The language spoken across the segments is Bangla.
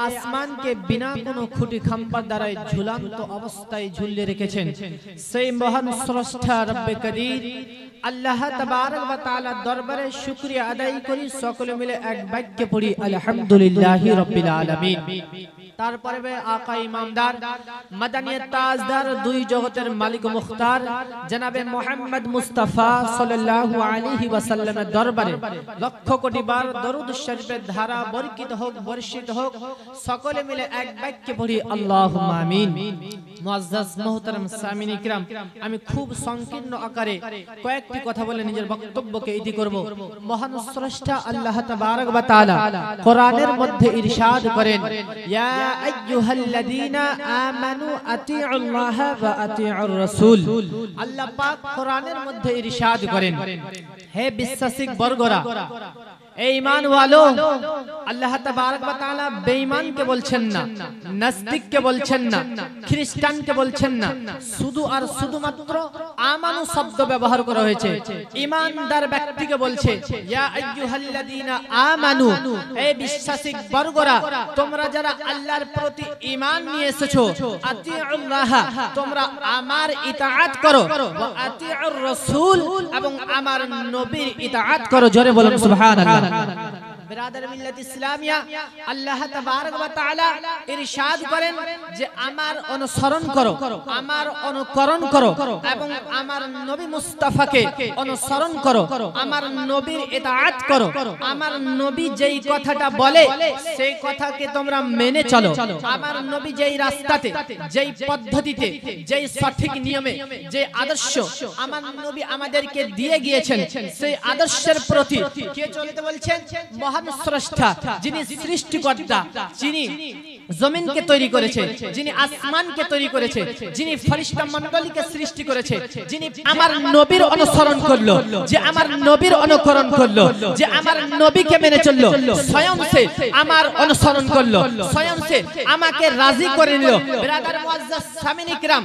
আসমানকে বিনা কোনো খুঁটি খাম্বার দ্বারাই ঝুলন্ত অবস্থায় ঝুলিয়ে রেখেছেন সেই মহান স্রষ্টা রব্বে কদির আল্লাহ তাবারক ওয়া তাআলার দরবারে শুকরিয়া আদায় করি। সকলে মিলে এক বাক্যে পড়ি আলহামদুলিল্লাহি রাব্বিল আলামিন। তারপরে আকা ইমামদার মাদানিয়াত তাজদার দুই জগতের মালিক মুখতার জনাবে মুহাম্মদ মুস্তাফা সাল্লাল্লাহু আলাইহি ওয়াসাল্লামের দরবারে লক্ষ কোটি বার দরুদ শরীফের ধারা বরকত হোক, বর্ষিত হোক। সকলে মিলে এক বাক্যে পড়ি আল্লাহুম্মা আমিন। মুআজ্জাজ মুহতারাম সামিন ইকরাম, আমি খুব সংকীর্ণ আকারে কয়েকটি কথা বলে নিজের বক্তব্যকে ইতি করব। মহান স্রষ্টা আল্লাহ তাবারক ওয়া তাআলা কোরআনের মধ্যে ইরশাদ করেন, ইয়া আইয়ুহাল্লাযীনা আমানু আতিউল্লাহ ওয়া আতিউর রাসূল। আল্লাহ পাক কোরআনের মধ্যে ইরশাদ করেন, হে বিশ্বাসী বর্গরা, এই ঈমান ওয়ালো, আল্লাহ তাবারক ওয়া তাআলা বেঈমানকে বলছেন না, নাস্তিককে বলছেন না, খ্রিস্টানকে বলছেন না, শুধু আর শুধুমাত্র আমানু শব্দ ব্যবহার করা হয়েছে। ঈমানদার ব্যক্তিকে বলছে, ইয়া আইয়ুহাল্লাযীনা আমানু, হে বিশ্বাসী বর্গরা, তোমরা যারা আল্লাহর প্রতি ঈমান নিয়ে এসেছো, আতিউল্লাহ, তোমরা আমার ইতাআত করো, ওয়া আতিউর রাসূল, এবং আমার নবীর ইতাআত করো। জোরে বলুন সুবহানাল্লাহ। বিরাদার মিল্লাত ইসলামিয়া, আল্লাহ তাবারক ওয়া তাআলা ইরশাদ করেন যে আমার অনুসরণ করো, আমার অনুকরণ করো, এবং আমার নবী মুস্তাফাকে অনুসরণ করো, আমার নবীর ইতাআত করো। আমার নবী যেই কথাটা বলে সেই কথাকে তোমরা মেনে চলো। আমার নবী যেই রাস্তাতে, যেই পদ্ধতিতে, যেই সঠিক নিয়মে, যে আদর্শ আমার নবী আমাদেরকে দিয়ে গিয়েছেন, সেই আদর্শের প্রতি কে চলতে বলছেন? মহান স্রষ্টা, যিনি সৃষ্টিকর্তা, যিনি জমিনকে তৈরি করেছে, যিনি আসমানকে তৈরি করেছে, যিনি ফেরেশতা মণ্ডলীকে সৃষ্টি করেছে, যিনি আমার নবীর অনুসরণ করলো, যে আমার নবীর অনুকরণ করলো, যে আমার নবীকে মেনে চললো, স্বয়ং সে আমার অনুসরণ করলো, স্বয়ং সে আমাকে রাজি করে নিল। বিরাদার মুআজ্জাজ সামিন ইকরাম,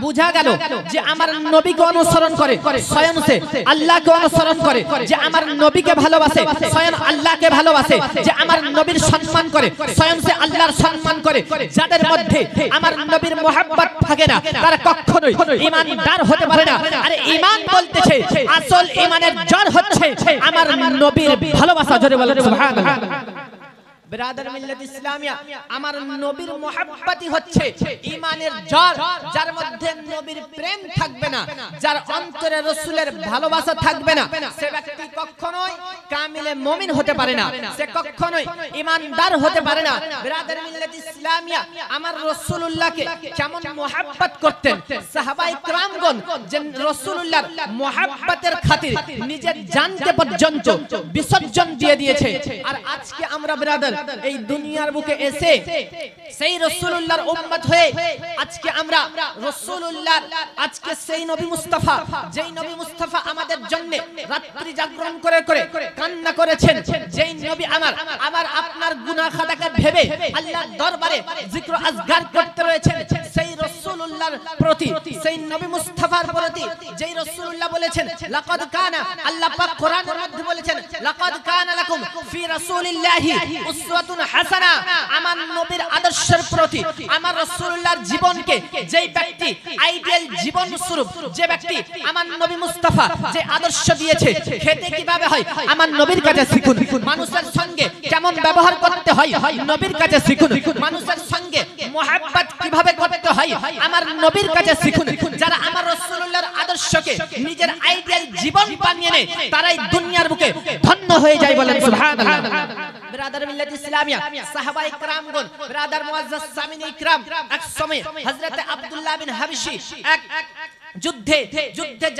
বুঝা গেল যে আমার নবীকে অনুসরণ করে স্বয়ং সে আল্লাহকে অনুসরণ করে, যে আমার নবীকে ভালোবাসে স্বয়ং আল্লাহকে ভালোবাসে, যে আমার নবীর সম্মান করে স্বয়ং সে আল্লাহর সম্মান করে। যাদের মধ্যে আমার নবীর মুহাব্বত থাকে না, তারা কখনোই ঈমানদার হতে পারে না। আরে ঈমান বলতেছে, আসল ঈমানের জড় হচ্ছে আমার নবীর ভালোবাসা। জোরে বলেন সুবহানাল্লাহ। বিরাদার মিল্লাত ইসলামিয়া, আমার নবীর মুহাব্বতই হচ্ছে ঈমানের জড়। যার মধ্যে নবীর প্রেম থাকবে না, যার অন্তরে রাসূলের ভালোবাসা থাকবে না, সে ব্যক্তি কখনোই কামিলে মুমিন হতে পারে না, সে কখনোই ঈমানদার হতে পারে না। বিরাদার মিল্লাত ইসলামিয়া, আমার রাসূলুল্লাহকে কেমন মুহাব্বত করতেন সাহাবায়ে কেরামগণ, যে রাসূলুল্লাহর মুহাব্বতের খাতির নিজের জানকে পর্যন্ত বিসর্জন দিয়ে দিয়েছে। আর আজকে আমরা বিরাদার এই দুনিয়ার বুকে এসে সেই রাসূলুল্লাহর উম্মত হয়ে আজকে আমরা রাসূলুল্লাহ, আজকে সেই নবী মুস্তাফা, যেই নবী মুস্তাফা আমাদের জন্য রাত্রি জাগরণ করে করে কান্না করেছেন, যেই নবী আমার আপনার গুনাহ খাতাকে ভেবে আল্লাহর দরবারে জিক্র আজগার করতে রয়েছেন, সেই রাসূলুল্লাহর প্রতি, সেই নবী মুস্তাফার প্রতি যেই রাসূলুল্লাহ বলেছেন লাকাদ কানা, আল্লাহ পাক কোরআনের মধ্যে বলেছেন লাকাদ কানা লাকুম ফি রাসূলিল্লাহি উসওয়াতুন হাসানা। আমার নবীর আদর্শের প্রতি, আমার রাসূলুল্লাহর জীবনকে যেই ব্যক্তি আইডিয়াল জীবন স্বরূপ, যে ব্যক্তি আমার নবী মুস্তাফা যে আদর্শ দিয়েছে, খেতে কিভাবে হয় আমার নবীর কাছে শিখুন, মানুষের সঙ্গে কেমন ব্যবহার করতে হয় নবীর কাছে শিখুন, মানুষের সঙ্গে মুহাব্বত কিভাবে করতে হয় আমার নবীর কাছে শিখুন। যারা আমার রাসূলুল্লাহর আদর্শকে নিজের আইডিয়াল জীবন বানিয়ে নেয়, তারাই দুনিয়ার বুকে ধন্য হয়ে যায়। বলেন সুবহানাল্লাহ। বিরাদার মিল্লাত ইসলামিয়া, সাহাবায়ে কেরামগণ, বিরাদার মুআজ্জাজ সামিন ইকরাম, এক সময় হযরত আব্দুল্লাহ বিন হাবশী এক যুদ্ধে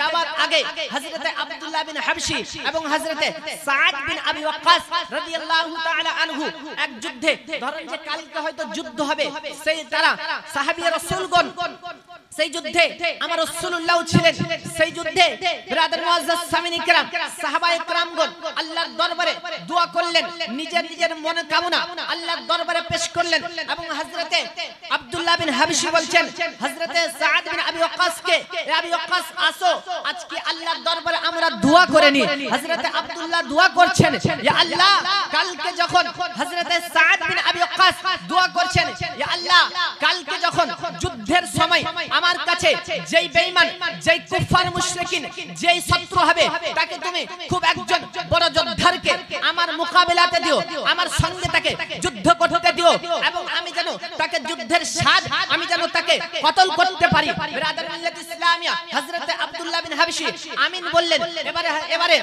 যাওয়ার আগে হযরত আব্দুল্লাহ বিন হাবশী এবং হযরত সাদ বিন আবি ওয়াক্কাস রাদিয়াল্লাহু তাআলা আনহু এক যুদ্ধে, ধরেন যে কালকে হয়তো যুদ্ধ হবে, সেই তারা সাহাবী রাসূলগণ, সেই যুদ্ধে আমার রাসূলুল্লাহ ছিলেন। সেই যুদ্ধে বিরাদার মুআজ্জাজ সামিন ইকরাম, সাহাবায়ে কেরামগণ আল্লাহর দরবারে দোয়া করলেন, নিজের মনে কামনা আল্লাহর দরবারে পেশ করলেন, এবং হযরত আব্দুল্লাহ বিন হাবশী বলছেন হযরত সাদ বিন আবি ওয়াক্কাসকে, আবি ওয়াক্কাস আসো আজকে আল্লাহর দরবারে আমরা দোয়া করে নি। হযরত আব্দুল্লাহ দোয়া করছেন, ইয়া আল্লাহ কালকে যখন হযরত সাদ বিন আবি ওয়াক্কাস দোয়া করছেন, ইয়া আল্লাহ কালকে যখন যুদ্ধের সময় আমার কাছে যেই বেঈমান, যেই কুফার মুশরিকিন, যেই শত্রু হবে তাকে তুমি খুব একজন বড় যোদ্ধাকে আমার মোকাবিলাতে দিও, আমার সঙ্গে তাকে যুদ্ধ করতে দিও এবং আমি যেন তাকে যুদ্ধের স্বাদ আমি যেন তাকে কতল করতে পারি। বিরাদার মিল্লাত ইসলামিয়া হযরত আব্দুল্লাহ বিন হাবশী আমিন বললেন। এবারে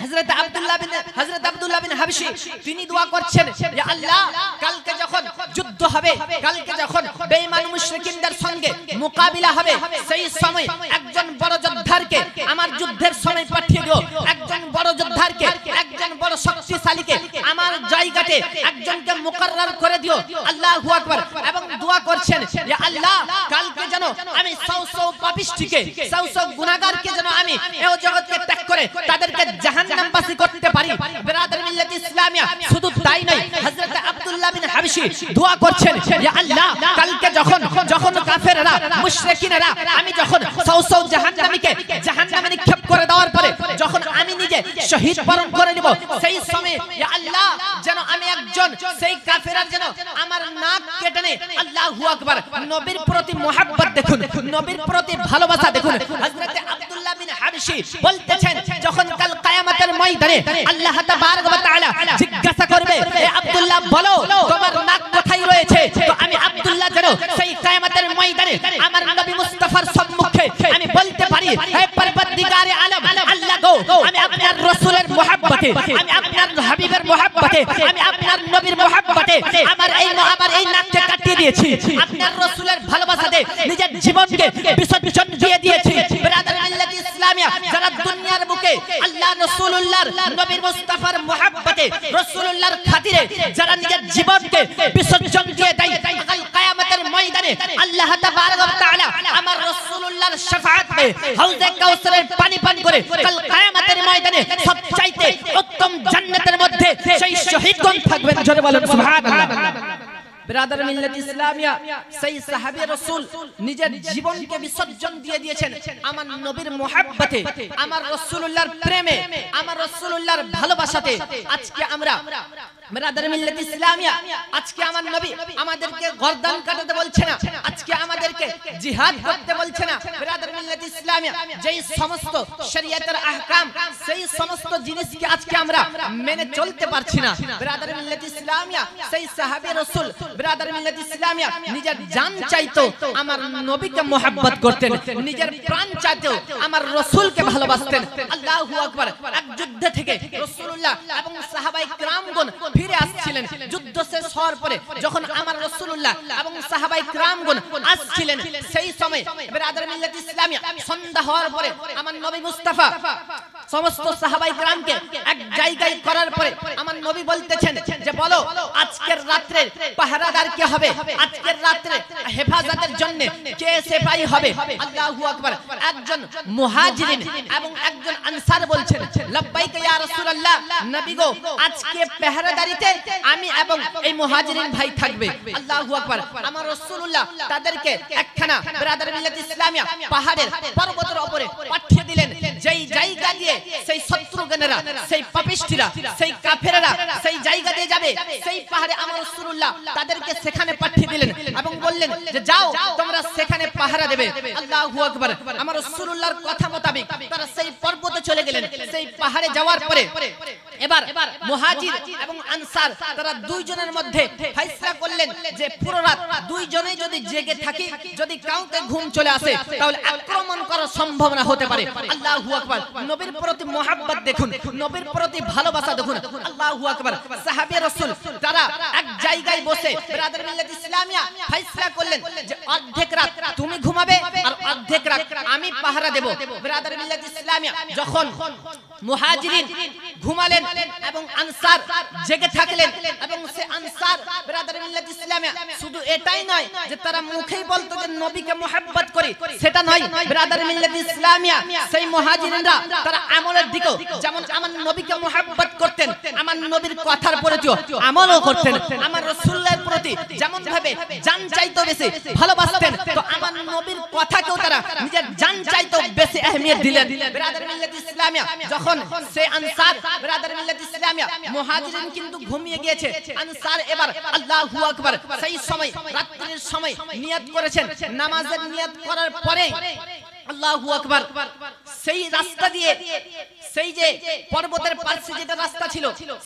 হযরত আব্দুল্লাহ বিন হাবশী তিনি দোয়া করছেন, ইয়া আল্লাহ কালকে যখন যুদ্ধ হবে, কালকে যখন বেঈমান মুশরিকিনদের সঙ্গে মোকাবিলা হবে, সেই সময় একজন বড় যোদ্ধাকে আমার যুদ্ধের সময় পাঠিয়ে দিও, একজন বড় যোদ্ধাকে, একজন বড় শক্তিশালীকে আমার জায়গাতে একজনকে মুকররর করে দিও। আল্লাহু আকবার। এবং দোয়া করছেন, ইয়া আল্লাহ কালকে যেন আমি সৌ পাপিষ্ঠিকে, সৌ গুনাহগারকে যেন আমি এই জগৎকে ত্যাগ করে তাদেরকে জাহান্নামবাসী করতে পারি। বিরাদার মিল্লাত ইসলামিয়া শুধু তাই নয়, হযরত আব্দুল্লাহ বিন হাবশী দোয়া করছেন, ইয়া আল্লাহ কালকে যখন কাফেররা মুশরিকিনরা আমি যখন সৌ জাহান্নামীকে জাহান্নামে নিক্ষেপ করে দেওয়ার পরে যখন আমি নিজে শহীদ বরণ করে নিব, সেই সময় ইয়া আল্লাহ যেন আমি একজন সেই কাফেররা যেন আমার নাক কেটে নেয়। আল্লাহু আকবার। নবীর প্রতি মুহাব্বত দেখুন, নবীর প্রতি ভালোবাসা দেখুন। হযরত আব্দুল্লাহ বিন হাবশী বলতেছেন, যখন কাল কিয়ামতের ময়দানে আল্লাহ তাবারক ওয়া তাআলা জিজ্ঞাসা করবে, এ আব্দুল্লাহ বলো তোমার নাক কোথায় রয়েছে, তো আমি আব্দুল্লাহ যেন সেই কিয়ামতের ময়দানে আমার নবী মুস্তাফার সম্মুখে আমি বলতে পারি, হে পরবর্তীগারে আলম আল্লাহ গো, আমি আপনার রাসূলের মুহাব্বতে, আমি আপনার হাবিবের মুহাব্বতে, আমি আপনার নবীর মুহাব্বতে আমার এই নাককে কাটিয়ে দিয়েছি, আপনার রাসূলের ভালোবাসাতে নিজের জীবনকে বিসর্জন দিয়ে দিয়েছি। বিরাদার মিল্লাত ইসলামিয়া যারা দুনিয়ার বুকে আল্লাহ রাসূলুল্লাহর নবীর মুস্তাফার মুহাব্বতে রাসূলুল্লাহর খাতিরে যারা নিজের জীবনকে বিসর্জন দিয়ে দেয়, কাল কিয়ামতের ময়দানে আল্লাহ তাবারক ওয়া তাআলা আমার রাসূলুল্লাহর শাফাআত মে হাউজে কাউসারের পানি পান করে কাল কিয়ামতের ময়দানে সবচাইতে উত্তম জান্নাতের মধ্যে সেই শহীদগণ থাকবেন। জোরে বলেন সুবহানাল্লাহ। বিরাদার মিল্লাত ইসলামিয়া সেই সাহাবী রাসূল নিজের জীবনকে বিসর্জন দিয়ে দিয়েছেন আমার নবীর মুহাব্বতে, আমার রাসূলুল্লাহর প্রেমে, আমার রাসূলুল্লাহর ভালোবাসাতে। আজকে আমরা বিরাদার মিল্লাত ইসলামিয়া আজকে আমার নবী আমাদেরকে গর্দান কাটাতে বলছে না, আজকে আমাদেরকে জিহাদ করতে বলছে না। বিরাদার মিল্লাত ইসলামিয়া যেই সমস্ত শরীয়তের আহকাম, সেই সমস্ত জিনিসকে আজকে আমরা মেনে চলতে পারছি না। বিরাদার মিল্লাত ইসলামিয়া সেই সাহাবী রাসূল বিরাদার মিল্লাত ইসলামিয়া নিজের জান চাইতো আমার নবীকে মুহাব্বত করতেন, নিজের প্রাণ চাইতো আমার রাসূলকে ভালোবাসতেন। আল্লাহু আকবার। এক যুদ্ধ থেকে রাসূলুল্লাহ এবং সাহাবায়ে কিরামগণ ফিরে আসছিলেন। যুদ্ধ শেষ হওয়ার পরে যখন আমার রাসূলুল্লাহ এবং সাহাবায়ে কিরামগণ আসছিলেন, সেই সময় বিরাদার মিল্লাত ইসলামিয়া সন্ধ্যা হওয়ার পরে আমার নবী মুস্তাফা সমস্ত সাহাবায়ে কিরামকে এক জায়গায় করার পরে আমার নবী বলতেছেন যে বলো আজকের রাতে পাহারাদার কে হবে, আজকের রাতে হেফাজতের জন্য কে সিপাহী হবে। আল্লাহু আকবার। একজন মুহাজিরিন এবং একজন আনসার বলছেন, লব্বাইক ইয়া রাসূলুল্লাহ, নবী গো আজকে পাহারাদারিতে আমি এবং এই মুহাজিরিন ভাই থাকবে। আল্লাহু আকবার। আমার রাসূলুল্লাহ তাদেরকে একখানা বিরাদার মিল্লাত ইসলামিয়া পাহাড়ের পর্বতের উপরে পাঠিয়ে দিলেন, যেই জায়গা দিয়ে সেই শত্রুগণেরা, সেই পাপিষ্ঠিরা, সেই কাফেররা সেই জায়গা দিয়ে যাবে, সেই পাহাড়ে আমার রাসূলুল্লাহ তাদেরকে সেখানে পাঠিয়ে দিলেন এবং বললেন যে যাও তোমরা সেখানে পাহারা দেবে। আল্লাহু আকবার। আমার রাসূলুল্লাহর কথা মোতাবেক তারা সেই পর্বতে চলে গেলেন। সেই পাহাড়ে যাওয়ার পরে এবার মুহাজির এবং আনসার তারা দুইজনের মধ্যে ফয়সালা করলেন যে পুরো রাত দুইজনেই যদি জেগে থাকি, যদি কাউকে ঘুম চলে আসে তাহলে আক্রমণ করার সম্ভাবনা হতে পারে। আল্লাহু আকবার। নবীর প্রতি মুহাব্বত দেখুন, নবীর প্রতি ভালোবাসা দেখুন। আল্লাহু আকবার। সাহাবী রাসূল তারা এক জায়গায় বসে বিরাদার মিল্লাত ইসলামিয়া ফয়সালা করলেন যে অর্ধেক রাত তুমি ঘুমাবে আর অর্ধেক রাত আমি পাহারা দেব। বিরাদার মিল্লাত ইসলামিয়া যখন মুহাজিরিন ঘুমালেন এবং আনসার জেগে থাকলেন এবং সে আনসার বিরাদার মিল্লাত ইসলামিয়া শুধু এটাই নয় যে তারা মুখেই বলতো যে নবীকে মুহাব্বত করি, সেটা নয়। বিরাদার মিল্লাত ইসলামিয়া সেই মুহাজিরিনরা তারা আমলের দিকেও যেমন আমার নবীকে মুহাব্বত করতেন, আমার নবীর কথার প্রতি আমলও করতেন, আমার রাসূলের প্রতি প্রতি যেমন ভাবে জান চাইতো বেশি ভালোবাসতেন, তো আমার নবীর কথাকেও তারা নিজের জান চাইতো বেশি আহমিয়ত দিলেন। বিরাদর মিল্লাত ইসলামিয়া যখন সে আনসার বিরাদর মিল্লাত ইসলামিয়া মুহাজিরিন কিন্তু ঘুমিয়ে গিয়েছে, আনসার এবার আল্লাহু আকবার সেই সময় রাত্রির সময় নিয়ত করেছেন, নামাজের নিয়ত করার পরে আল্লাহু আকবার সেই রাস্তা দিয়ে, সেই যে পর্বতের পাশে যেটা রাস্তা ছিল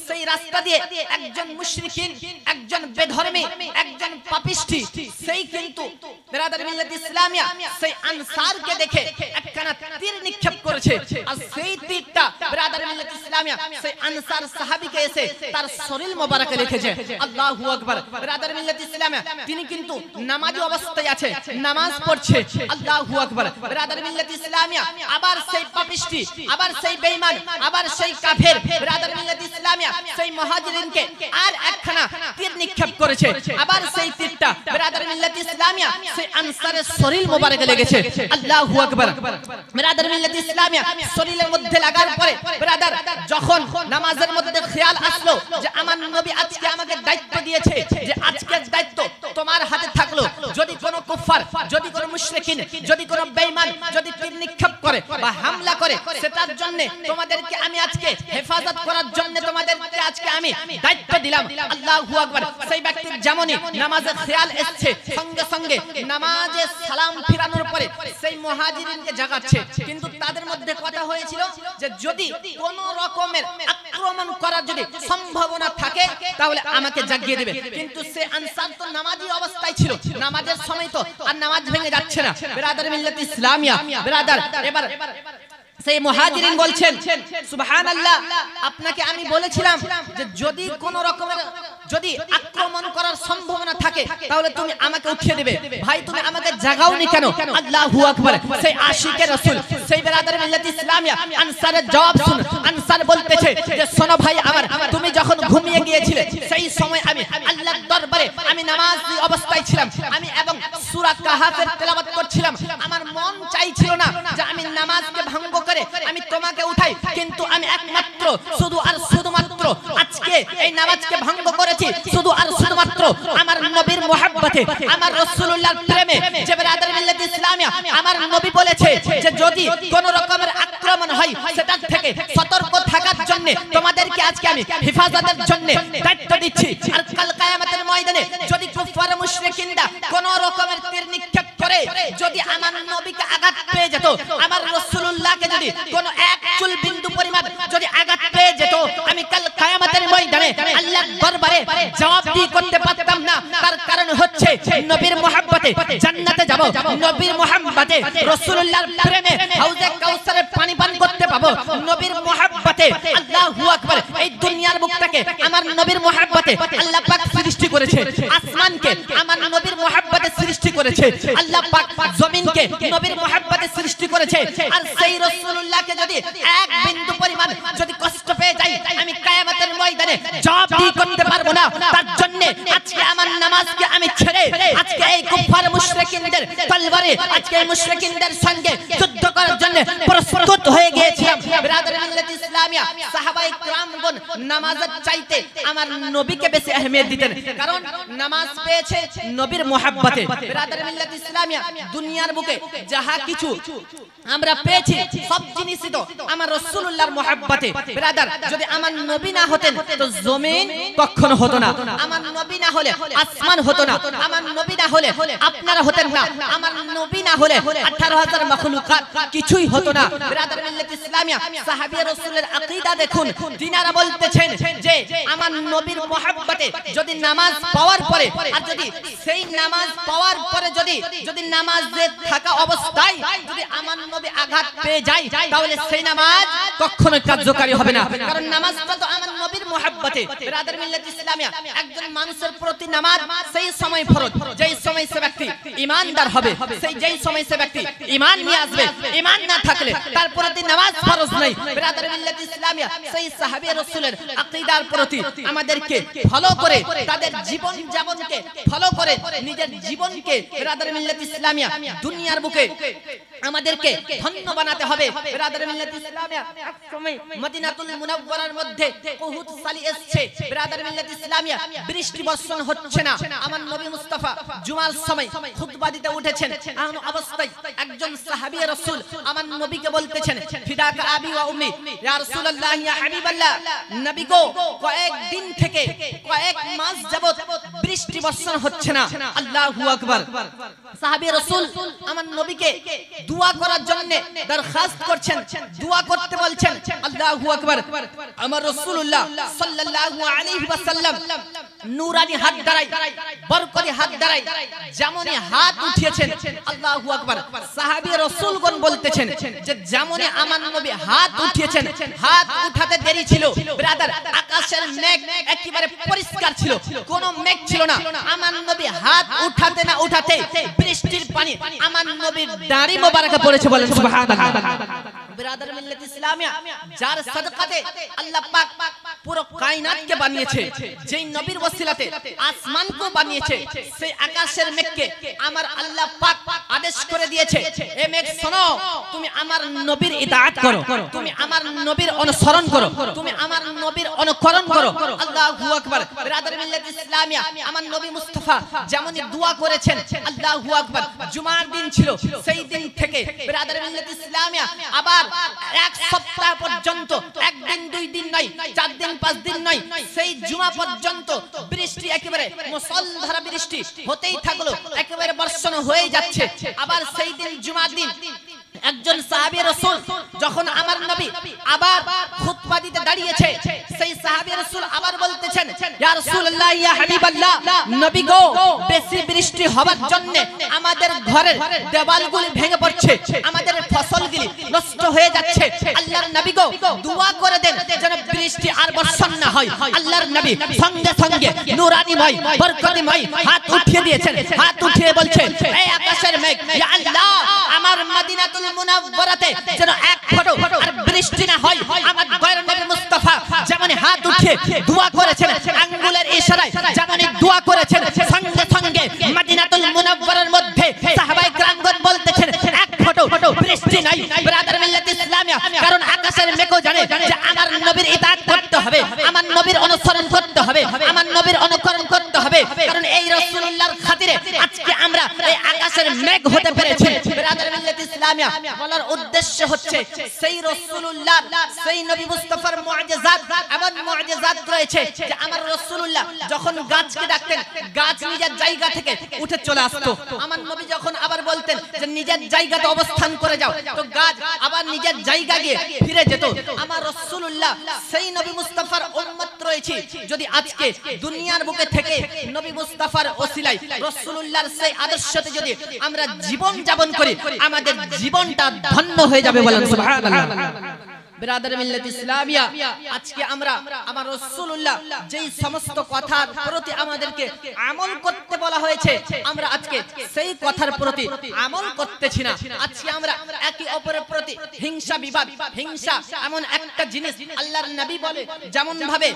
সেই রাস্তা দিয়ে একজন মুশরিকিন, একজন বেধর্মী, একজন পাপিষ্ঠী সেই কিন্তু বিরাদর মিল্লাত ইসলামিয়া সেই আনসারকে দেখে একখানা তীর নিক্ষেপ করেছে, আর সেই তীরটা বিরাদর মিল্লাত ইসলামিয়া সেই আনসার সাহাবীকে এসে তার শরীর মোবারকে লেগেছে। আল্লাহু আকবার। বিরাদর মিল্লাত ইসলামিয়া তিনি কিন্তু নামাজি অবস্থায় আছে, নামাজ পড়ছে। আল্লাহু আকবার। বিরাদর মিল্লাত ইসলামিয়া আবার সেই পাপিষ্ঠী, আবার সেই বেঈমান, আবার সেই কাফের বিরাদর মিল্লাত ইসলামিয়া সেই মুহাজিরিনকে আর একখানা তীর নিক্ষেপ করেছে, আবার সেই তীরটা বিরাদর মিল্লাত ইসলামিয়া সেই আনসারের শরীর মোবারকে লেগেছে। আল্লাহু আকবার। বিরাদর মিল্লাত ইসলামিয়া শরীরের মধ্যে লাগার পরে বিরাদর যখন নামাজের মধ্যে খেয়াল আসলো যে আমার নবী আজকে আমাকে দায়িত্ব দিয়েছে যে আজকের দায়িত্ব তোমার হাতে থাকলো, যদি কোনো কুফার, যদি কোনো মুশরিকিন, যদি কোনো বেঈমান যদি তীর নিক্ষেপ করে বা হামলা করে সেটার জন্য তোমাদেরকে আমি আজকে হেফাজত করার জন্য তোমাদেরকে আজকে আমি দায়িত্ব দিলাম। আল্লাহু আকবার। সেই ব্যক্তির যেমনই নামাজে খেয়াল এসেছে সঙ্গে সঙ্গে নামাজে সালাম ফিরানোর পরে সেই মুহাজিরিনকে জাগাচ্ছে, কিন্তু তাদের মধ্যে কথা হয়েছিল যে যদি কোন রকমের আক্রমণ করার যদি সম্ভাবনা থাকে তাহলে আমাকে জাগিয়ে দেবে, কিন্তু সে আনসার তো নামাজি অবস্থায় ছিল, নামাজের সময় তো আর নামাজ ভেঙে যাচ্ছে না। বিরাদর মিল্লাত ইসলামিয়া বিরাদর এবার সেই মুহাজিরিন বলছেন সুবহানাল্লাহ, আপনাকে আমি বলেছিলাম যে যদি কোন রকমের যদি আক্রমণ করার সম্ভাবনা থাকে তাহলে তুমি আমাকে উঠিয়ে দেবে, ভাই তুমি আমাকে জাগাওনি কেন? আল্লাহু আকবার। সেই আশিকে রাসূল সেই বিরাদর মিল্লাত ইসলামিয়া আনসারের জবাব শুন, আনসার বলতেছে যে শোনো ভাই আমার, তুমি যখন ঘুমিয়ে গিয়েছিলে সেই সময় আমি আল্লাহর দরবারে আমি নামাজি অবস্থায় ছিলাম, আমি এবং সূরা কাহাফের তেলাওয়াত করছিলাম, আমার মন চাইছিল না যে আমি নামাজকে ভঙ্গ করে আমি তোমাকে উঠাই, কিন্তু আমি একমাত্র শুধু আর শুধুমাত্র আজকে এই নামাজকে ভঙ্গ করেছি শুধু আর শুধুমাত্র আমার নবীর মুহাব্বতে, আমার রাসূলুল্লাহর প্রেমে। যে বিরাদর মিল্লাত ইসলামিয়া আমার নবী বলেছে যে যদি কোন রকমের আক্রমণ হয় সেটা থেকে সতর্ক থাকার জন্য তোমাদেরকে আজকে আমি হেফাজতের জন্য দায়িত্ব দিচ্ছি, আর কাল কিয়ামতের ময়দানে যদি কুফার মুশরিকিনরা কোন রকমের তীর নিক্ষেপ করে যদি আমার নবীকে আঘাত পেয়ে যেত, আমার রাসূলুল্লাহকে যদি কোন এক চুল বিন্দু পরিমাণ যদি আঘাত পেয়ে যেত, আমি কাল কিয়ামতের ময়দানে আল্লাহর দরবারে জবাবদিহি করতে পারতাম না। তার কারণ হচ্ছে নবীর মুহাব্বতে জান্নাতে যাব, নবীর মুহাব্বতে রাসূলুল্লাহর প্রেমে হাউজে কাউসারের পানি পান করতে পাবো, নবীর মুহাব্বতে। আল্লাহু আকবার। এই দুনিয়ার বুকটাকে আমার নবীর মুহাব্বতে আল্লাহ পাক সৃষ্টি করেছে, আসমানকে আমার নবীর মুহাব্বতে সৃষ্টি করেছে, আল্লাহ পাক জমিনকে নবীর মুহাব্বতে সৃষ্টি করেছে, আর সেই রাসূলুল্লাহকে যদি এক বিন্দু পরিমাণ যদি কষ্ট পেয়ে যাই আমি কিয়ামতের ময়দানে জবাবদিহি করতে পারবো না। তার জন্য আজকে আমার নামাজকে আমি ছেড়ে আজকে এই কুফার মুশরিকিনদের তলবারে আজকে মুশরিকিনদের সঙ্গে যুদ্ধ করার জন্য প্রস্তুত হয়ে গিয়েছিলাম। বিরাদর মিল্লাত ইসলামিয়া সাহাবায়ে কেরামগণ নামাজের চাইতে আমার নবীকে বেশি আহমিয়ত দিতেন, কারণ নামাজ পেয়েছে নবীর মুহাব্বতে। বিরাদর মিল্লাত ইসলামিয়া দুনিয়ার বুকে যাহা কিছু আমরা পেয়েছি সব জিনিসই তো আমার রাসূলুল্লাহর মুহাব্বতে। বিরাদর যদি আমার নবী না হতেন তো জমিন কখনো হতো না, আমার নবী না হলে আসমান হতো না, আমার নবী না হলে আপনারা হতেন না, আমার নবী না হলে 18000 মাখলুকাত কিছুই হতো না। বিরাদর মিল্লাত ইসলামিয়া সাহাবী রাসূলের আকীদা দেখুন, তিনারা বলতেছেন যে আমার নবীর মুহাব্বতে যদি নামাজ পাওয়ার পরে আর যদি সেই নামাজ পাওয়ার পরে যদি নামাজে থাকা অবস্থায় যদি আমার নবী আঘাত পেয়ে যায় তাহলে সেই নামাজ কখনো কার্যকরী হবে না, কারণ নামাজটা তো আমার নবীর মুহাব্বতে। বিরাদর মিল্লাত ইসলামিয়া একজন মানুষের প্রতি নামাজ সেই সময় ফরজ যেই সময় সে ব্যক্তি ঈমানদার হবে, সেই যেই সময় সে ব্যক্তি ঈমান নিয়ে আসবে, ঈমান না থাকলে তার প্রতি নামাজ ফরজ নাই। বিরাদর মিল্লাত ইসলামিয়া সেই সাহাবী রাসূলের আকীদার প্রতি আমাদেরকে ফলো করে তাদের জীবন যাপনকে ফলো করে নিজের জীবনকে বিরাদর মিল্লাত ইসলামিয়া দুনিয়ার বুকে আমাদেরকে ধন্য বানাতে হবে। বিরাদর মিল্লাত ইসলামিয়া এক সময় মদিনাতুল মুনাওয়ারার মধ্যে উহুদ সালি এসেছে। বিরাদর মিল্লাত ইসলামিয়া বৃষ্টি বর্ষণ হচ্ছে না। আমার নবী মুস্তাফা জুমার সময় খুতবা দিতে উঠেছেন। এমন অবস্থায় একজন সাহাবী রাসূল আমার নবীকে বলতেছেন, ফিদাকা আবি ওয়া উম্মি ইয়া রাসূলুল্লাহ ইয়া হাবিবাল্লাহ, নবী গো কয়েক দিন থেকে কয়েক মাস যাবত বৃষ্টি বর্ষণ হচ্ছে না। আল্লাহু আকবার। সাহাবী রাসূল আমার নবীকে দোয়া করার জন্য দরখাস্ত করছেন, দোয়া করতে বলছেন। আল্লাহু আকবার। আমার রাসূলুল্লাহ সাল্লাল্লাহু আলাইহি ওয়াসাল্লাম নূরানি হাত দ্বারাই বরকতি হাত দ্বারাই যেমনই হাত উঠিয়েছেন, আল্লাহু আকবার, সাহাবী রাসূলগণ বলতেছেন যে যেমনই আমার নবী হাত উঠিয়েছেন, হাত উঠাতে দেরি ছিল ব্রাদার, আকাশের মেঘ একেবারে পরিষ্কার ছিল, কোনো মেঘ ছিল না। আমার নবী হাত উঠাতে না উঠাতে বৃষ্টির পানি আমার নবীর দাড়ি মোবারকে পড়েছে, বলেন সুবহানাল্লাহ। বিরাদর মিল্লাত ইসলামিয়া যার সাদকাতে আল্লাহ পাক পুরো কায়নাতকে বানিয়েছে, যেই নবীর ওসিলাতে আসমানকে বানিয়েছে, সেই আকাশের মেঘকে আমার আল্লাহ পাক আদেশ করে দিয়েছে, এ মেঘ শোনো, তুমি আমার নবীর ইতাআত করো, তুমি আমার নবীর অনুসরণ করো, তুমি আমার নবীর অনুকরণ করো। আল্লাহু আকবার। বিরাদর মিল্লাত ইসলামিয়া আমার নবী মুস্তাফা যেমনই দোয়া করেছেন, আল্লাহু আকবার, জুমার দিন ছিল, সেই দিন থেকে বিরাদর মিল্লাত ইসলামিয়া আবার এক সপ্তাহ পর্যন্ত, একদিন দুই দিন নয়, 4 দিন 5 দিন নয়, সেই জুমা পর্যন্ত বৃষ্টি একেবারে মুষলধারে বৃষ্টি হতেই থাকলো, একেবারে বর্ষণ হয়ে যাচ্ছে। আবার সেই দিন জুমার দিন একজন সাহাবী রাসূল যখন আমার নবী আবার খুতবা দিতে দাঁড়িয়েছে, সেই সাহাবী রাসূল আবার বলতেছেন, ইয়া রাসূলুল্লাহ ইয়া হাবিবাল্লাহ, নবী গো বেশি বৃষ্টি হওয়ার জন্য আমাদের ঘরের দেওয়ালগুলি ভেঙে পড়ছে, আমাদের ফসলগুলি নষ্ট হয়ে যাচ্ছে, আল্লাহর নবী গো দোয়া করে দেন যেন বৃষ্টি আর বর্ষণ না হয়। আল্লাহর নবী সঙ্গে সঙ্গে নূরানিময় বরকতিময় হাত উঠিয়ে দিয়েছেন, হাত উঠিয়ে বলছেন, এই আকাশের মেঘ, ইয়া আল্লাহ, আমার মদিনাতুল মুনাওয়ারাতে যেন এক ফোঁটা আর বৃষ্টি না হয়। আমার দয়ার নবী মুস্তাফা যেমন হাত উঠিয়ে দোয়া করেছেন, আঙ্গুলের ইশারায় যেমন দোয়া করেছেন, সঙ্গে সঙ্গে মদিনাতুল মুনাওয়ারার মধ্যে সাহাবায়ে কেরামগণ বলতেছেন, এক ফোঁটা বৃষ্টি নাই। ব্রাদার মিল্লাত ইসলামিয়া, কারণ আকাশের মেঘও জানে যে আমার নবীর ইতাআত করতে হবে, আমার নবীর অনুসরণ করতে হবে, আমার নবীর অনুকরণ করতে হবে, কারণ এই রাসূলুল্লাহর খাতিরে আজকে আমরা এই আকাশের মেঘ হতে পেরেছি। ব্রাদার মিল্লাত ইসলামিয়া বলার উদ্দেশ্য হচ্ছে সেই রাসূলুল্লাহ, সেই নবী মুস্তাফার মুআজিজাত, এমন মুআজিজাত রয়েছে যে আমার রাসূলুল্লাহ যখন গাছকে ডাকতেন, গাছ নিজের জায়গা থেকে উঠে চলে আসতো। আমার নবী যখন আবার বলতেন যে নিজের জায়গাতে অবস্থান করে যাও, তো গাছ আবার নিজের জায়গা গিয়ে ফিরে যেত। আমার রাসূলুল্লাহ সেই নবী মুস্তাফার উম্মত রয়েছে, যদি আজকে দুনিয়ার বুকে থেকে নবী মুস্তাফার ওসিলায় রাসূলুল্লাহর সেই আদর্শতে যদি আমরা জীবন যাপন করি, আমাদের জীবনটা ধন্য হয়ে যাবে, বলেন সুবহানাল্লাহ। বিরাদর মিল্লাত ইসলামিয়া, আজকে আমরা আমার রাসূলুল্লাহ যেই সমস্ত কথার প্রতি আমাদেরকে আমল করতে বলা হয়েছে, আমরা আজকে সেই কথার প্রতি আমল করতেছি না। আজকে আমরা একে অপরের প্রতি হিংসা বিবাদ, হিংসা এমন একটা জিনিস আল্লাহর নবী বলে, যেমন ভাবে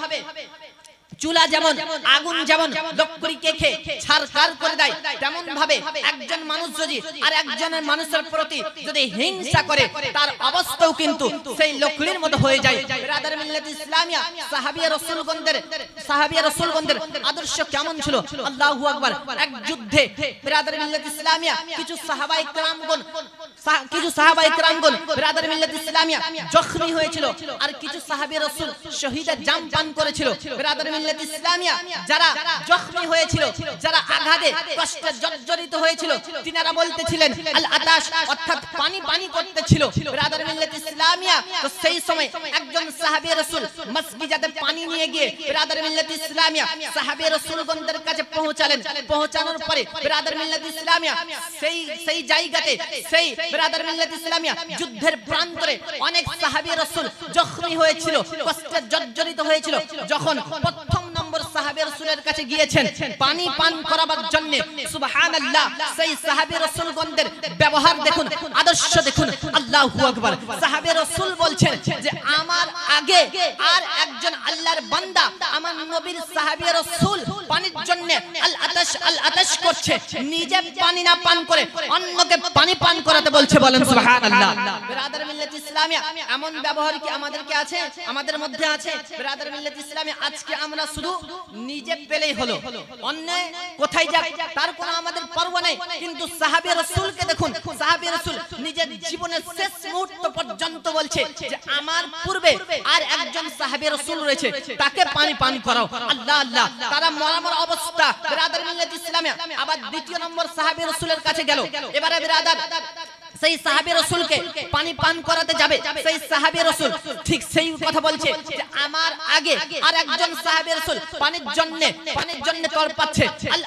চুলা যেমন আগুন যেমন লক্কড়িকে খেয়ে ছারখার করে দেয়, তেমন ভাবে একজন মানুষ যদি আর একজনের মানুষের প্রতি যদি হিংসা করে, তার অবস্থাও কিন্তু সেই লক্কড়ির মতো হয়ে যায়। বিরাদর মিল্লাত ইসলামিয়া সাহাবী রাসূলগণদের আদর্শ কেমন ছিল? আল্লাহু আকবার। এক যুদ্ধে বিরাদর মিল্লাত ইসলামিয়া কিছু সাহাবায়ে কেরামগণ বিরাদর মিল্লাত ইসলামিয়া জখমি হয়েছিল, আর কিছু সাহাবী রাসূল শহীদের জাম পান করেছিল। বিরাদর মিল্লাত ইসলামিয়া যারা জখমি হয়েছিল, যারা আঘাতে কষ্টে জর্জরিত হয়েছিল, তিনারা বলতেছিলেন আল আতাশ, অর্থাৎ পানি পানি করতেছিল। বিরাদর মিল্লাত ইসলামিয়া, তো সেই সময় একজন সাহাবী রাসূল মসজিদে পানি নিয়ে গিয়ে বিরাদর মিল্লাত ইসলামিয়া সাহাবী রাসূলগণদের কাছে পৌঁছালেন। পৌঁছানোর পরে বিরাদর মিল্লাত ইসলামিয়া সেই জায়গাতে, সেই বিরাদর মিল্লাত ইসলামিয়া যুদ্ধের প্রান্তরে অনেক সাহাবী রাসূল জখমি হয়েছিল, কষ্টে জর্জরিত হয়েছিল। যখন প্রথম নম্বর সাহাবী রাসূলের কাছে গিয়েছেন পানি পান করাবার জন্য। সুবহানাল্লাহ, সেই সাহাবী রাসূলগণদের ব্যবহার দেখুন, আদর্শ দেখুন। আল্লাহু আকবার। সাহাবী রাসূল বলছেন যে আমার আগে আর একজন আল্লাহর বান্দা আমার নবীর সাহাবী রাসূল পানির জন্য আল আতাশ করছে, নিজে পানি না পান করে অন্যকে পানি পান করাতে বলছে। বলেন সুবহানাল্লাহ। বিরাদর মিল্লাত ইসলামিয়া, এমন ব্যবহার কি আমাদেরকে আছে, আমাদের মধ্যে আছে? বিরাদর মিল্লাত ইসলামিয়া, আজকে আমরা শুধু নিজে পেলেই হলো, অন্য কোথায় যাক তার কোনো আমাদের পরোয়া নেই। কিন্তু সাহাবী রাসূলকে দেখুন, সাহাবী রাসূল নিজের জীবনের শেষ মুহূর্ত পর্যন্ত বলছে যে আমার পূর্বে আর একজন সাহাবী রাসূল রয়েছে, তাকে পানি পান করাও। আল্লাহ আল্লাহ, তারা মরার অবস্থা। বিরাদর মিল্লাত ইসলামিয়া আবার দ্বিতীয় নম্বর সাহাবী রাসূলের কাছে গেল। এবারে বিরাদর সেই সাহাবী রাসূলকে পানি পান করাতে যাবে, সেই সাহাবী রাসূল ঠিক সেই কথা বলছে যে আমার আগে আর একজন সাহাবী রাসূল পানির জন্য তড়পাচ্ছে, আল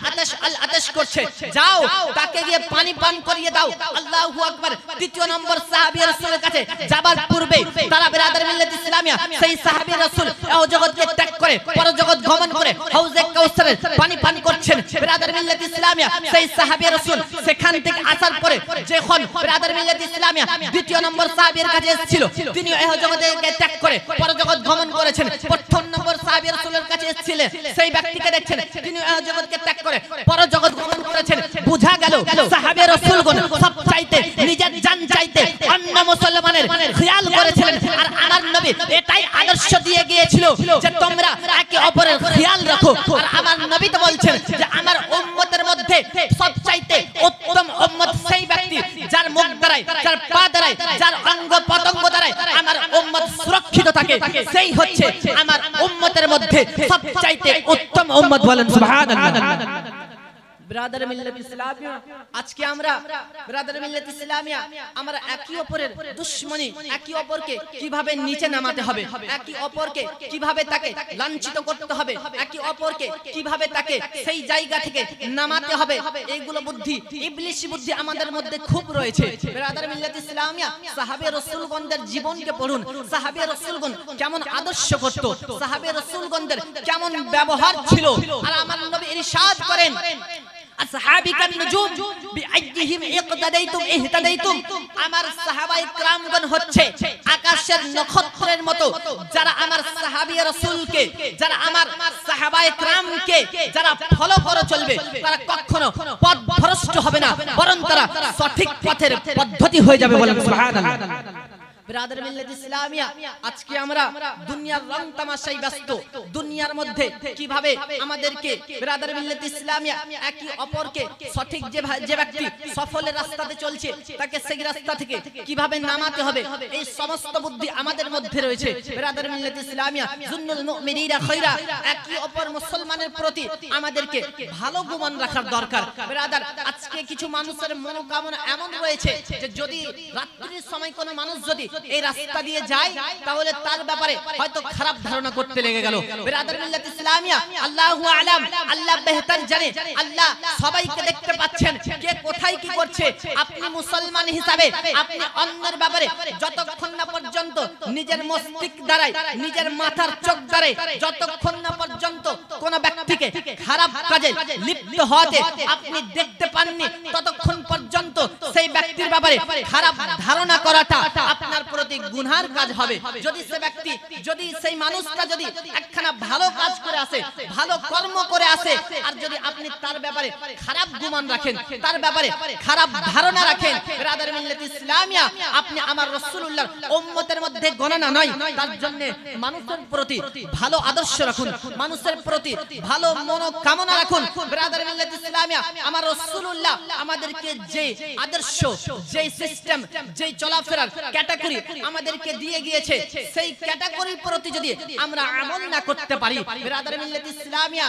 আতাশ করছে, যাও তাকে গিয়ে পানি পান করিয়ে দাও। আল্লাহু আকবার। তৃতীয় নম্বর সাহাবী রাসূলের কাছে যাবার পূর্বে তারা বিরাদর মিল্লাত ইসলামিয়া সেই সাহাবী রাসূল এই জগৎকে ত্যাগ করে পরজগৎ গমন করে হাউজে কাউসারের পানি পান করছেন। বিরাদর মিল্লাত ইসলামিয়া সেই সাহাবী রাসূল সেখান থেকে আসার পরে যখন বিরাদর মিল্লাত ইসলামিয়া দ্বিতীয় নম্বর সাহাবীর কাছে এসেছিল, তিনি এই জগৎকে ত্যাগ করে পরজগৎ গমন করেছেন। প্রথম নম্বর সাহাবী রাসূলের কাছে এসেছিলেন, সেই ব্যক্তিকে দেখছেন তিনি এই জগৎকে ত্যাগ করে পরজগৎ গমন করেছেন। বুঝা গেল সাহাবী রাসূলগণ সব চাইতে নিজের জান চাইতে অন্য মুসলমানের খেয়াল করেছিলেন। আর আমার নবী এটাই আদর্শ দিয়ে গিয়েছিল যে তোমরা একে অপরের খেয়াল রাখো। আর আমার নবী তো বলছেন যে আমার উম্মতের মধ্যে সব চাইতে উত্তম উম্মত সেই ব্যক্তি যার মুখ দ্বারাই, যার পা দ্বারাই, যার অঙ্গ পতঙ্গ দ্বারাই আমার উম্মত সুরক্ষিত থাকে, সেই হচ্ছে আমার উম্মতের মধ্যে সব চাইতে উত্তম উম্মত। বলেন সুবহানাল্লাহ। ব্রাদার মিল্লাত ইসলামিয়া, আজকে আমরা ব্রাদার মিল্লাত ইসলামিয়া আমরা একে অপরের দুশমনি, একে অপরকে কিভাবে নিচে নামাতে হবে, একে অপরকে কিভাবে তাকে লাঞ্ছিত করতে হবে, একে অপরকে কিভাবে তাকে সেই জায়গা থেকে নামাতে হবে, এইগুলো বুদ্ধি, ইবলিশি বুদ্ধি আমাদের মধ্যে খুব রয়েছে। ব্রাদার মিল্লাত ইসলামিয়া সাহাবে রাসূলগণদের জীবনকে পড়ুন। সাহাবে রাসূলগণ কেমন আদর্শ করত, সাহাবে রাসূলগণদের কেমন ব্যবহার ছিল। আর আমার নবী ইরশাদ করেন আসহাবিকান নুজুম বিআইয়িহিম ইকতাদাইতুম ইহতাদাইতুম। আমার সাহাবায়ে কেরামগণ হচ্ছে আকাশের নক্ষত্রের মতো, যারা আমার সাহাবী রাসূলকে, যারা আমার সাহাবায়ে কেরামকে যারা ফলো করে চলবে, তারা কখনো পথভ্রষ্ট হবে না, বরং তারা সঠিক পথের পদ্ধতি হয়ে যাবে। বলেন সুবহানাল্লাহ। ব্রাদার মিল্লাত ইসলামিয়া, আজকে আমরা দুনিয়ার রং তামাশায় ব্যস্ত। দুনিয়ার মধ্যে কিভাবে আমাদেরকে ব্রাদার মিল্লাত ইসলামিয়া একে অপরকে সঠিক যে ব্যক্তি সফলের রাস্তাতে চলছে তাকে সেই রাস্তা থেকে কিভাবে নামাতে হবে, এই সমস্ত বুদ্ধি আমাদের মধ্যে রয়েছে। ব্রাদার মিল্লাত ইসলামিয়া জুন্নুল মুমিনিনা খায়রা, একে অপর মুসলমানের প্রতি আমাদেরকে ভালো গুমান রাখার দরকার। ব্রাদার, আজকে কিছু মানুষের মনোকামনা এমন রয়েছে যে যদি রাত্রির সময় কোনো মানুষ যদি এই রাস্তা দিয়ে যায় তাহলে তার ব্যাপারে হয়তো খারাপ ধারণা করতে লেগে গেল। বিরাদর মিল্লাত ইসলামিয়া, আল্লাহু আলাম, আল্লাহ বেহতর জানে, আল্লাহ সবাইকে দেখতে পাচ্ছেন কে কোথায় কি করছে। আপনি মুসলমান হিসাবে আপনি অন্যের ব্যাপারে যতক্ষণ না পর্যন্ত নিজের মস্তিষ্ক দ্বারাই, নিজের মাথার চোখ দ্বারাই যতক্ষণ না পর্যন্ত কোন ব্যক্তিকে খারাপ কাজে লিপ্ত হতে আপনি দেখতে পাননি, ততক্ষণ পর্যন্ত সেই ব্যক্তির ব্যাপারে খারাপ ধারণা করাটা আপনার প্রতি গুনার কাজ হবে। যদি সে ব্যক্তি, যদি সেই মানুষটা যদি একখানা ভালো কাজ করে আসে, ভালো কর্ম করে আসে, আর যদি আপনি তার ব্যাপারে খারাপ গুমান রাখেন, তার ব্যাপারে খারাপ ধারণা রাখেন, ব্রাদার মিল্লাত ইসলামিয়া আপনি আমার রাসূলুল্লাহর উম্মতের মধ্যে গণনা নয়। তার জন্য মানুষের প্রতি ভালো আদর্শ রাখুন, মানুষের প্রতি ভালো মনোকামনা রাখুন। ব্রাদার মিল্লাত ইসলামিয়া আমার রাসূলুল্লাহ আমাদেরকে যে আদর্শ, যে সিস্টেম, যে চলাফেরার ক্যাটাগরি আমাদেরকে দিয়ে গিয়েছে, সেই ক্যাটাগরির প্রতি যদি আমরা আমল না করতে পারি, ব্রাদার মিল্লাত ইসলামিয়া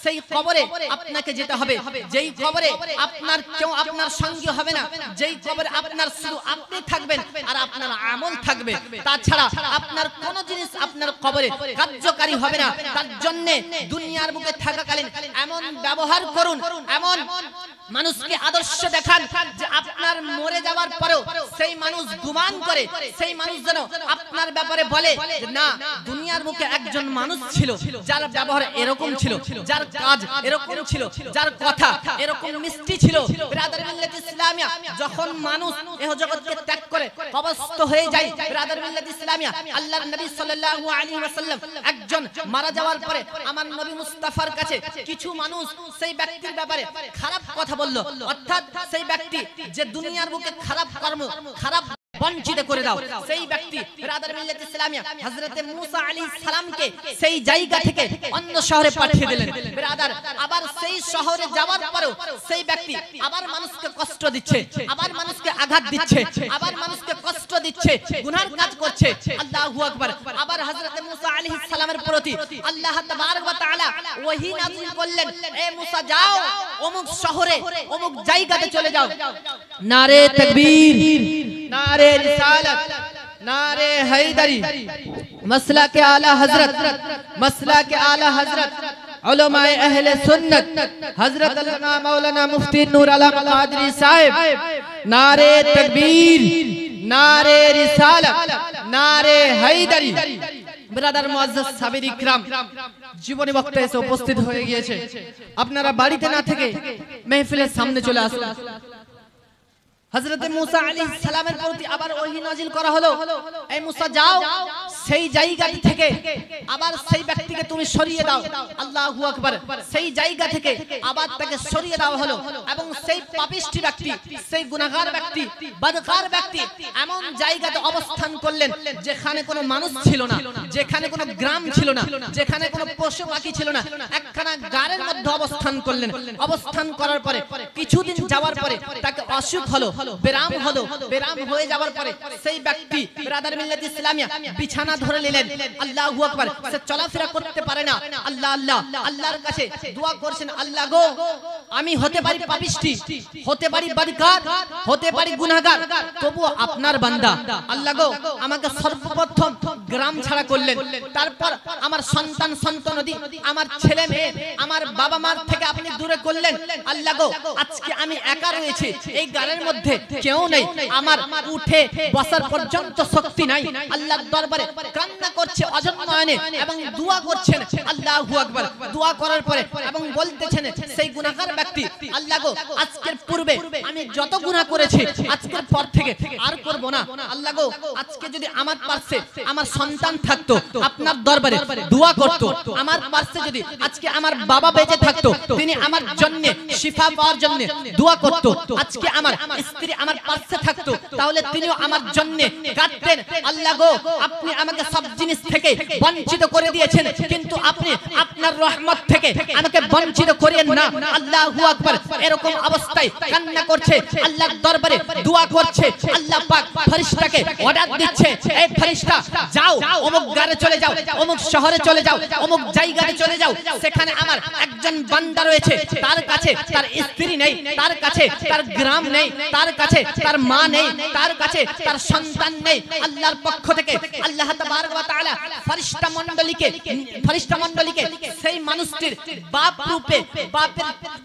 সেই কবরে আপনাকে যেতে হবে, যেই কবরে আপনার কেউ আপনার সঙ্গী হবে না, যেই কবরে আপনার শুধু আপনি থাকবেন আর আপনার আমল থাকবে, তাছাড়া আপনার কোন জিনিস আপনার কবরে কার্যকারী হবে না। তার জন্য দুনিয়ার বুকে থাকাকালীন এমন ব্যবহার করুন, এমন মানুষকে আদর্শ দেখান যে আপনার মরে যাওয়ার পরেও সেই মানুষ গুমান করে, সেই মানুষ যেন আপনার ব্যাপারে বলে যে না, দুনিয়ার বুকে একজন মানুষ ছিল যার ব্যবহার এরকম ছিল, যার কাজ এরকম ছিল, যার কথা এরকম মিষ্টি ছিল। ব্রাদার মিল্লাত ইসলামিয়া যখন মানুষ এহ জগৎকে ত্যাগ করে কবস্ত হয়ে যায়, ব্রাদার মিল্লাত ইসলামিয়া আল্লাহর নবী সাল্লাল্লাহু আলাইহি ওয়াসাল্লাম একজন মারা যাওয়ার পরে আমার নবী মুস্তাফার কাছে কিছু মানুষ সেই ব্যক্তির ব্যাপারে খারাপ কথা বলল, অর্থাৎ সেই ব্যক্তি যে দুনিয়ার বুকে খারাপ কর্ম, খারাপ বঞ্চিত করে দাও, সেই ব্যক্তি ব্রাদার মিল্লাত ইসলামিয়া হযরতে মূসা আলাইহিস সালামকে সেই জায়গা থেকে অন্য শহরে পাঠিয়ে দিলেন। ব্রাদার আবার সেই শহরে যাওয়ার পরেও সেই ব্যক্তি আবার মানুষকে কষ্ট দিচ্ছে, আবার মানুষকে আঘাত দিচ্ছে, আবার মানুষকে কষ্ট দিচ্ছে, গুনার কাজ করছে। আল্লাহু আকবার। আবার হযরতে মূসা আলাইহিস সালামের প্রতি আল্লাহ তাবারক ওয়া তাআলা ওহী নাযিল করলেন, এ মূসা যাও অমুক শহরে অমুক জায়গাতে চলে যাও। নারে তাকবীর, नारे रिसालत, नारे हैदरी, मसला के आला हजरत, मसला के आला हजरत उलमाए अहले सुन्नत हजरत अल्लामा मौलाना मुफ्ती नूर आलम कादरी साहिब, नारे तकबीर, नारे रिसालत, नारे हैदरी। ব্রাদার মুআজ্জাজ সাবির ইকরাম, জীবনী বক্তা এসে উপস্থিত হয়ে গিয়েছে। আপনারা বাড়িতে না থেকে মেহফিলের সামনে চলে আসুন। হযরতে মূসা আলাইহিস সালামের প্রতি আবার ওহী নাজিল করা হলো, এই মূসা যাও সেই জায়গা থেকে আবার সেই ব্যক্তিকে তুমি সরিয়ে দাও। আল্লাহু আকবার। সেই জায়গা থেকে আবার তাকে সরিয়ে দেওয়া হলো এবং সেই পাপিষ্টি ব্যক্তি, সেই গুনাহগার ব্যক্তি, বদকার ব্যক্তি এমন জায়গাতে অবস্থান করলেন যেখানে কোনো মানুষ ছিল না, যেখানে কোনো গ্রাম ছিল না, যেখানে কোনো পশু পাখি ছিল না, একখানা গাড়ের মধ্যে অবস্থান করলেন। অবস্থান করার পরে কিছুদিন যাওয়ার পরে তাকে অসুখ হলো, বেরাম হলো। বেরাম হয়ে যাওয়ার পরে সেই ব্যক্তি ব্রাদার মিল্লাত ইসলামিয়া বিছানা ধরে নিলেন। আল্লাহু আকবার। সে চলাফেরা করতে পারে না। আল্লাহ আল্লাহ আল্লাহর কাছে দোয়া করছেন, আল্লাহ গো, আমি হতে পারি পাপিষ্টি, হতে পারি বদকার, হতে পারি গুনাহগার, তবু আপনার বান্দা। আল্লাহ গো, আমাকে সর্বপ্রথম গ্রাম ছাড়া করলেন, তারপর আমার সন্তান সন্ততি, আমার ছেলে মেয়ে, আমার বাবা মার থেকে আপনি দূরে করলেন। আল্লাহ গো, আজকে আমি একা রয়েছি, এই গাড়ির মধ্যে কেউ নেই, আমার উঠে বসার পর্যন্ত শক্তি নাই। আল্লাহর দরবারে কান্না করছে অঝর নয়নে এবং দোয়া করছেন। আল্লাহু আকবার। দোয়া করার পরে এবং বলতেছেন সেই গুনাহগার ব্যক্তি, আল্লাহ গো, আজকের পূর্বে আমি যত গুনাহ করেছি আজকের পর থেকে আর করব না। আল্লাহ গো, আজকে যদি আমার পাশে আমার সন্তান থাকতো, আপনার দরবারে দোয়া করত। আমার পাশে যদি আজকে আমার বাবা বেঁচে থাকতো, তিনি আমার জন্য শিফা পাওয়ার জন্য দোয়া করত। আজকে আমার স্ত্রী আমার পাশে থাকতো, তাহলে তিনিও আমার জন্য কাঁদতেন। আল্লাহ গো, আপনি আমাকে সব জিনিস থেকে বঞ্চিত করে দিয়েছেন, কিন্তু আপনি আপনার রহমত থেকে আমাকে বঞ্চিত করিয়েন না। আল্লাহু আকবার। এরকম অবস্থায় কান্না করছে, আল্লাহর দরবারে দোয়া করছে। আল্লাহ পাক ফেরেশতাকে অর্ডার দিচ্ছে, এই ফেরেশতা যাও অমুক গাড়ে চলে যাও, অমুক শহরে চলে যাও, অমুক জায়গাতে চলে যাও, সেখানে আমার একজন বান্দা রয়েছে, তার কাছে তার স্ত্রী নেই, তার কাছে তার গ্রাম নেই, তার কাছে তার মা নেই, তার কাছে তার সন্তান নেই। আল্লাহর পক্ষ থেকে আল্লাহ তাবারক ওয়া তাআলা ফেরেশতা মণ্ডলীকে সেই মানুষটির বাপ রূপে,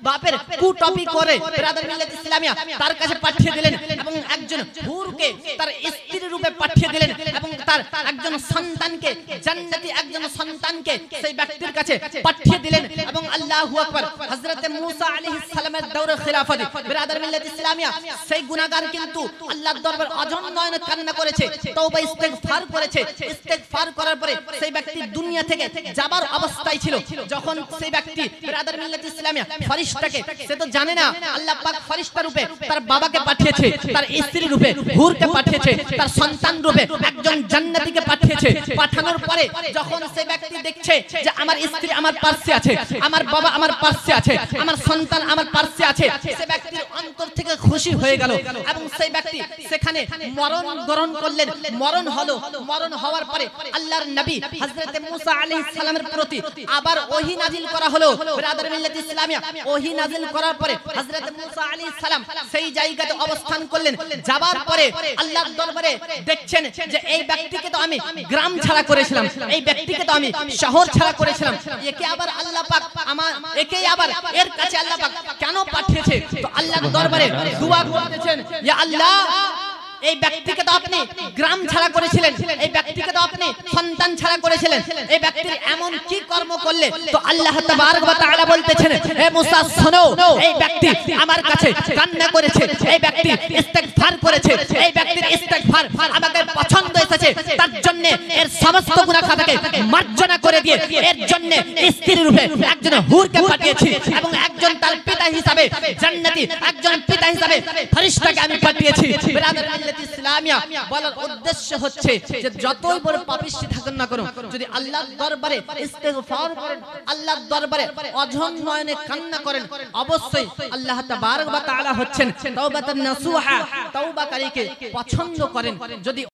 বাপের কুটপি করে ব্রাদার মিল্লাত ইসলামিয়া তার কাছে পাঠিয়ে দিলেন এবং একজন হুরকে তার স্ত্রী রূপে পাঠিয়ে দিলেন এবং তার একজন সন্তানকে, জান্নাতি একজন সন্তানকে সেই ব্যক্তির কাছে পাঠিয়ে দিলেন। এবং আল্লাহু আকবার। হযরতে মূসা আলাইহিস সালামের দৌরে খিলাফতে ব্রাদার মিল্লাত ইসলামিয়া সেই গুনাহগার কিন্তু আল্লাহর দরবারে অঝর নয়নে কান্না করেছে, তওবা ইস্তেগফার করেছে। ইস্তেগফার করার পরে সেই ব্যক্তি দুনিয়া থেকে যাবার অবস্থায় ছিল। যখন সেই ব্যক্তি ব্রাদার মিল্লাত ইসলামিয়া ফেরেশতাকে, সে তো জানে না আল্লাহ পাক ফেরেশতা রূপে তার বাবাকে পাঠিয়েছে, তার স্ত্রী রূপে হুরকে পাঠিয়েছে, তার সন্তান রূপে একজন জান্নাতীকে পাঠিয়েছে। পাঠানোর পরে যখন সেই ব্যক্তি দেখছে যে আমার স্ত্রী আমার পাশে আছে, আমার বাবা আমার পাশে আছে, আমার সন্তান আমার পাশে আছে, সেই ব্যক্তির অন্তর থেকে খুশি হয়ে গেল এবং সেই ব্যক্তি সেখানে মরণ গ্রহণ করলেন। মরণ হলো। মরণ হওয়ার পরে আল্লাহর নবী হযরতে মূসা আলাইহিস সালামের প্রতি আবার ওহী নাজিল করা হলো। ব্রাদার মিল্লাত ইসলামিয়া ওহী নাজিল করার পরে হযরতে মূসা আলাইহিস সালাম সেই জায়গাতে অবস্থান করলেন। যাবার পরে আল্লাহর দরবারে দেখছেন যে এই ব্যক্তিকে তো আমি গ্রাম ছাড়া করেছিলাম, এই ব্যক্তিকে তো আমি শহর ছাড়া করেছিলাম, একে আবার আল্লাহ পাক একে আবার এর কাছে আল্লাহ পাক কেন পাঠিয়েছেন? দিয়েছে তো আল্লাহর দরবারে দোয়া করতেছেন, ইয়া আল্লাহ এই ব্যক্তিকে তো আপনি গ্রাম ছাড়া করেছিলেন, এই ব্যক্তিকে তো আপনি সন্তান ছাড়া করেছিলেন, এই ব্যক্তির এমন কি কর্ম করলে? তো আল্লাহ তাবারক ওয়া তাআলা বলতেছেন, হে মুসা শোনো, এই ব্যক্তি আমার কাছে কান্না করেছে, এই ব্যক্তি ইস্তেগফার করেছে, এই ব্যক্তির ইস্তেগফার আমাকে পছন্দ এসেছে, তার জন্য এর সমস্ত গুনাহ খাতাকে মার্জনা করে দিয়ে এর জন্য স্ত্রী রূপে একজন হুরকে পাঠিয়েছি এবং একজন তার পিতা হিসাবে জান্নাতি একজন পিতা হিসাবে ফেরেশতাকে আমি পাঠিয়েছি। ব্রাদার ইসলামিয়া বলার উদ্দেশ্য হচ্ছে যে যতই বড় পাপিষ্ঠ থাকুন না কেন, যদি আল্লাহর দরবারে ইস্তেগফার করেন, আল্লাহর দরবারে অঝন নয়নে কান্না করেন, অবশ্যই আল্লাহ তাবারক ওয়া তাআলা হচ্ছেন তাওবাতান নাসুহা, তওবাকারীকে পছন্দ করেন। যদি